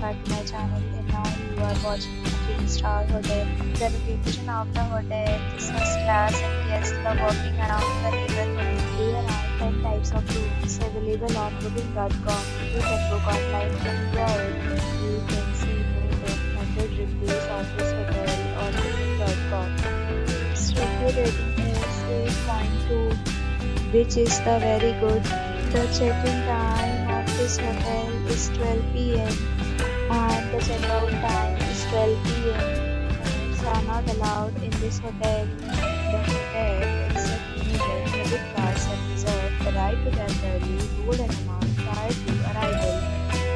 back to my channel, and now you are watching a 3-star hotel. The reputation of the hotel is first class and guests love walking around the neighborhood. There are 10 types of rooms available on booking.com. You can book online and enjoy it. You can see more than 100 reviews of this hotel on booking.com. Its review rating is 8.2, which is the very good. The check-in time of this hotel is 12 p.m. and the check-out time is 12 p.m. Pets are not allowed in this hotel. The hotel accepts major credit cards and reserves the right to temporarily hold an amount prior to arrival.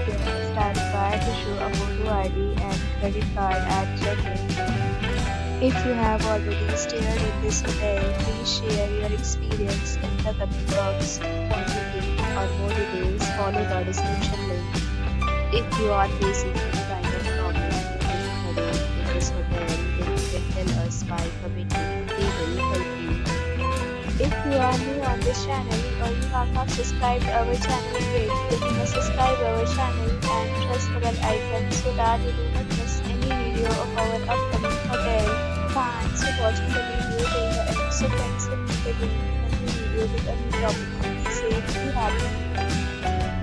Guests are required to show a photo ID and credit card at check-in. If you have already stayed in this hotel, please share your experience in the comment box. For booking or more details, follow the description link. If you are facing any kind of problem booking a room in this hotel, then you can tell us by commenting. We will help you. If you are new on this channel or you have not subscribed our channel yet, then you must subscribe our channel and press the bell icon so that you do not miss any video of our upcoming hotel. Thanks for watching the video till the end. So friends, will meet again in a new video with a new topic. Stay safe, be happy.